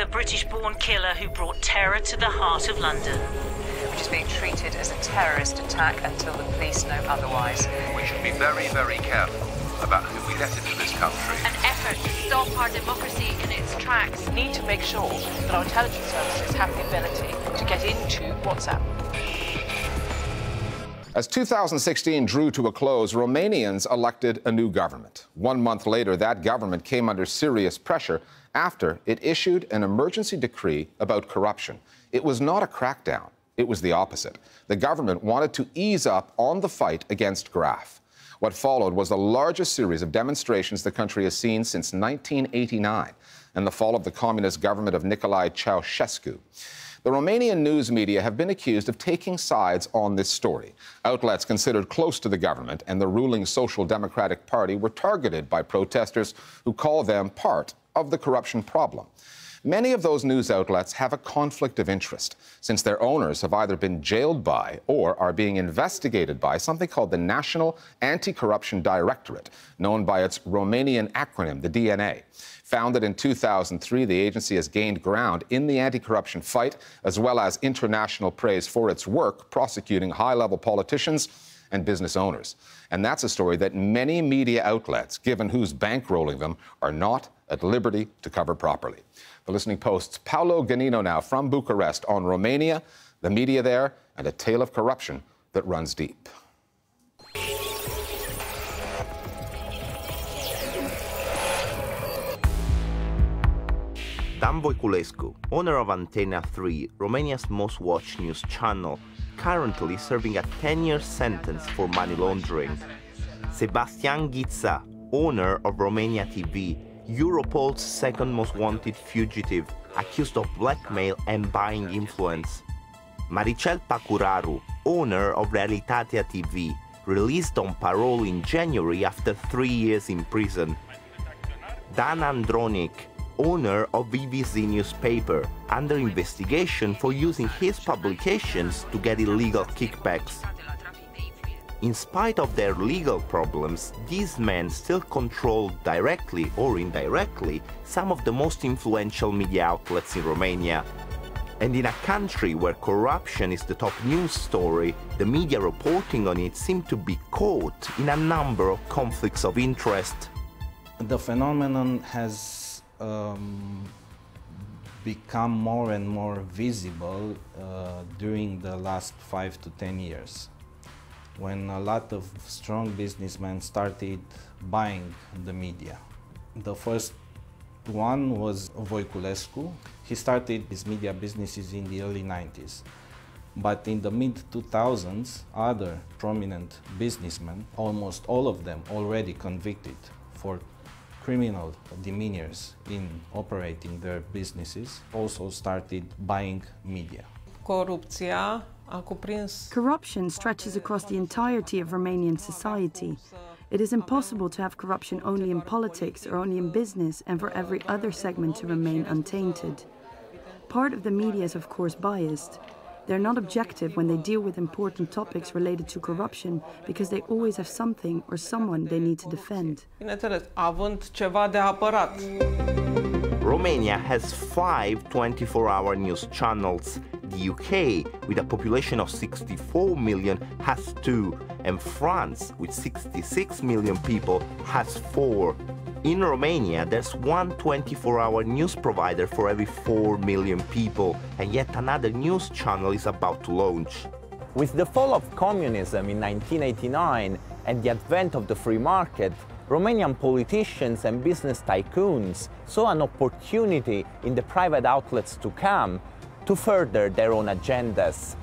the British-born killer who brought terror to the heart of London. Which is being treated as a terrorist attack until the police know otherwise. We should be very, very careful about who we let into this country. An effort to stop our democracy in its tracks. We need to make sure that our intelligence services have the ability to get into WhatsApp. As 2016 drew to a close, Romanians elected a new government. 1 month later, that government came under serious pressure after it issued an emergency decree about corruption. It was not a crackdown. It was the opposite. The government wanted to ease up on the fight against graft. What followed was the largest series of demonstrations the country has seen since 1989 and the fall of the communist government of Nicolae Ceausescu. The Romanian news media have been accused of taking sides on this story. Outlets considered close to the government and the ruling Social Democratic Party were targeted by protesters who call them part of the corruption problem. Many of those news outlets have a conflict of interest, since their owners have either been jailed by or are being investigated by something called the National Anti-Corruption Directorate, known by its Romanian acronym, the DNA. Founded in 2003, the agency has gained ground in the anti-corruption fight, as well as international praise for its work prosecuting high-level politicians and business owners. And that's a story that many media outlets, given who's bankrolling them, are not at liberty to cover properly. The Listening Post's Paolo Ganino now from Bucharest on Romania, the media there, and a tale of corruption that runs deep. Dan Voiculescu, owner of Antena 3, Romania's most watched news channel, currently serving a 10-year sentence for money laundering. Sebastian Ghița, owner of Romania TV, Europol's second most wanted fugitive, accused of blackmail and buying influence. Maricel Pacuraru, owner of Realitatea TV, released on parole in January after 3 years in prison. Dan Andronic, owner of VVZ newspaper, under investigation for using his publications to get illegal kickbacks. In spite of their legal problems, these men still control, directly or indirectly, some of the most influential media outlets in Romania. And in a country where corruption is the top news story, the media reporting on it seem to be caught in a number of conflicts of interest. The phenomenon has become more and more visible during the last 5 to 10 years, when a lot of strong businessmen started buying the media. The first one was Voiculescu. He started his media businesses in the early 90s. But in the mid-2000s, other prominent businessmen, almost all of them already convicted for criminal demeanors in operating their businesses, also started buying media. Corruption stretches across the entirety of Romanian society. It is impossible to have corruption only in politics or only in business and for every other segment to remain untainted. Part of the media is of course biased. They're not objective when they deal with important topics related to corruption because they always have something or someone they need to defend. Romania has 5 24-hour news channels. The UK, with a population of 64 million, has 2, and France, with 66 million people, has 4. In Romania, there's one 24-hour news provider for every 4 million people, and yet another news channel is about to launch. With the fall of communism in 1989 and the advent of the free market, Romanian politicians and business tycoons saw an opportunity in the private outlets to come to further their own agendas.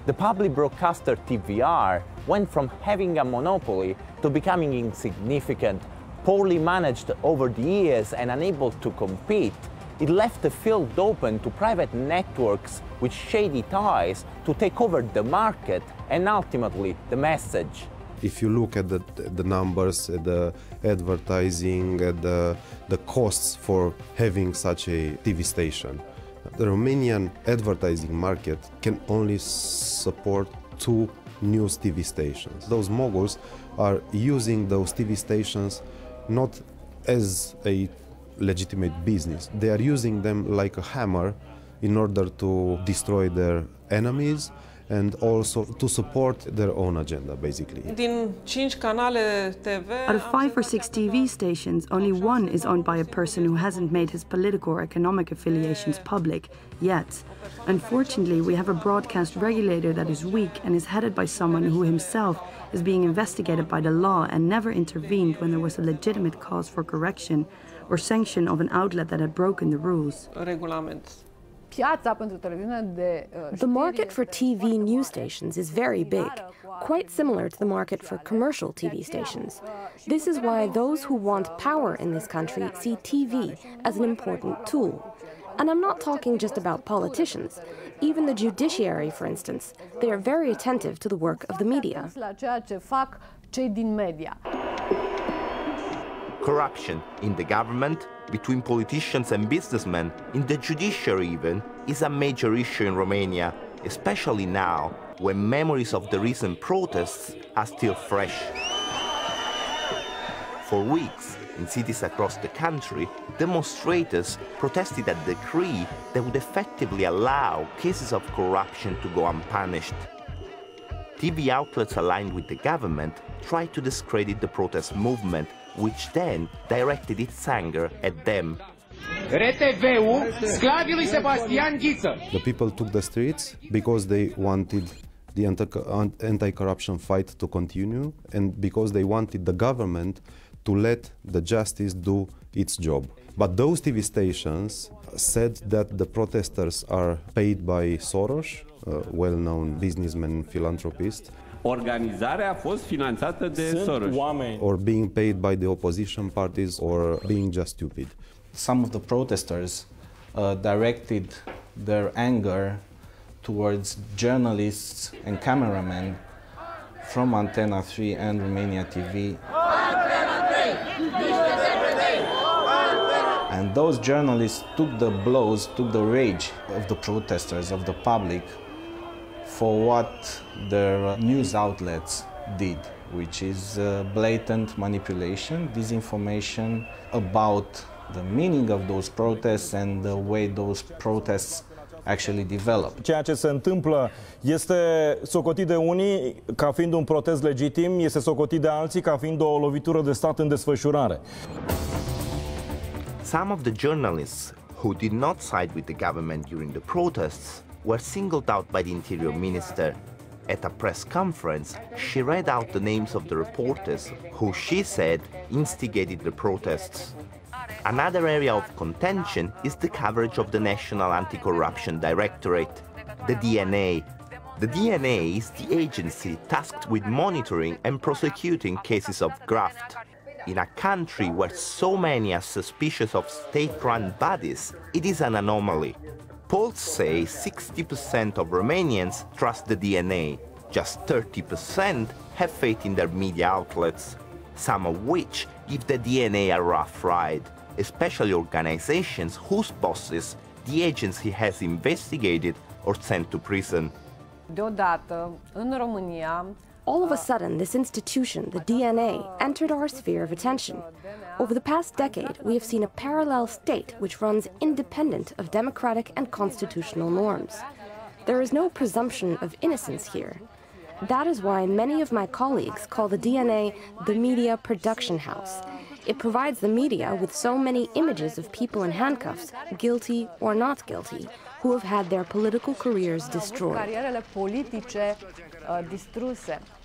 The public broadcaster TVR went from having a monopoly to becoming insignificant, poorly managed over the years and unable to compete. It left the field open to private networks with shady ties to take over the market and ultimately the message. If you look at the numbers, at the advertising, at the costs for having such a TV station, the Romanian advertising market can only support 2 news TV stations. Those moguls are using those TV stations not as a legitimate business. They are using them like a hammer in order to destroy their enemies and also to support their own agenda, basically. Out of 5 or 6 TV stations, only one is owned by a person who hasn't made his political or economic affiliations public yet. Unfortunately, we have a broadcast regulator that is weak and is headed by someone who himself is being investigated by the law and never intervened when there was a legitimate cause for correction or sanction of an outlet that had broken the rules. The market for TV news stations is very big, quite similar to the market for commercial TV stations. This is why those who want power in this country see TV as an important tool. And I'm not talking just about politicians. Even the judiciary, for instance, they are very attentive to the work of the media. Corruption in the government, between politicians and businessmen, in the judiciary even, is a major issue in Romania, especially now, when memories of the recent protests are still fresh. For weeks, in cities across the country, demonstrators protested a decree that would effectively allow cases of corruption to go unpunished. TV outlets aligned with the government tried to discredit the protest movement, which then directed its anger at them. The people took the streets because they wanted the anti-corruption fight to continue and because they wanted the government to let the justice do its job. But those TV stations said that the protesters are paid by Soros, a well-known businessman and philanthropist, Organizarea a fost finanțată de Soros. or being paid by the opposition parties or being just stupid. Some of the protesters directed their anger towards journalists and cameramen from Antena 3 and Romania TV. And those journalists took the blows, took the rage of the protesters, of the public, for what their news outlets did, which is blatant manipulation, disinformation about the meaning of those protests and the way those protests actually develop. Ceea ce se întâmplă este socotit de unii ca fiind un protest legitim, este socotit de alții ca fiind o lovitură de stat în desfășurare. Some of the journalists who did not side with the government during the protests were singled out by the Interior Minister. At a press conference, she read out the names of the reporters who she said instigated the protests. Another area of contention is the coverage of the National Anti-Corruption Directorate, the DNA. The DNA is the agency tasked with monitoring and prosecuting cases of graft. In a country where so many are suspicious of state-run bodies, it is an anomaly. Polls say 60% of Romanians trust the DNA. Just 30% have faith in their media outlets, some of which give the DNA a rough ride, especially organizations whose bosses the agency has investigated or sent to prison. All of a sudden, this institution, the DNA, entered our sphere of attention. Over the past decade, we have seen a parallel state which runs independent of democratic and constitutional norms. There is no presumption of innocence here. That is why many of my colleagues call the DNA the media production house. It provides the media with so many images of people in handcuffs, guilty or not guilty, who have had their political careers destroyed.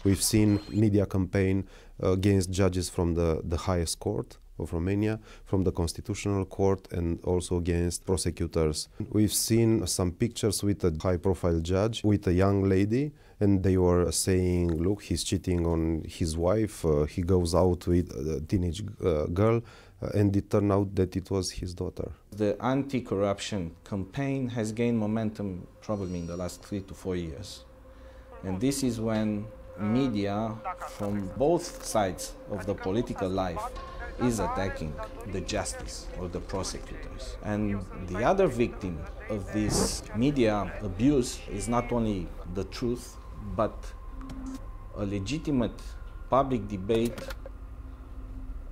We've seen media campaign against judges from the highest court of Romania, from the Constitutional Court, and also against prosecutors. We've seen some pictures with a high-profile judge, with a young lady, and they were saying, look, he's cheating on his wife, he goes out with a teenage girl, and it turned out that it was his daughter. The anti-corruption campaign has gained momentum probably in the last 3 to 4 years. And this is when media from both sides of the political life is attacking the justice or the prosecutors. And the other victim of this media abuse is not only the truth, but a legitimate public debate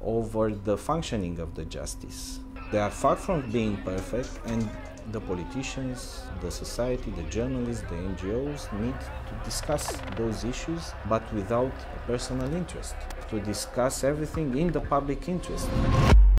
over the functioning of the justice. They are far from being perfect, and the politicians, the society, the journalists, the NGOs need to discuss those issues, but without personal interest, to discuss everything in the public interest.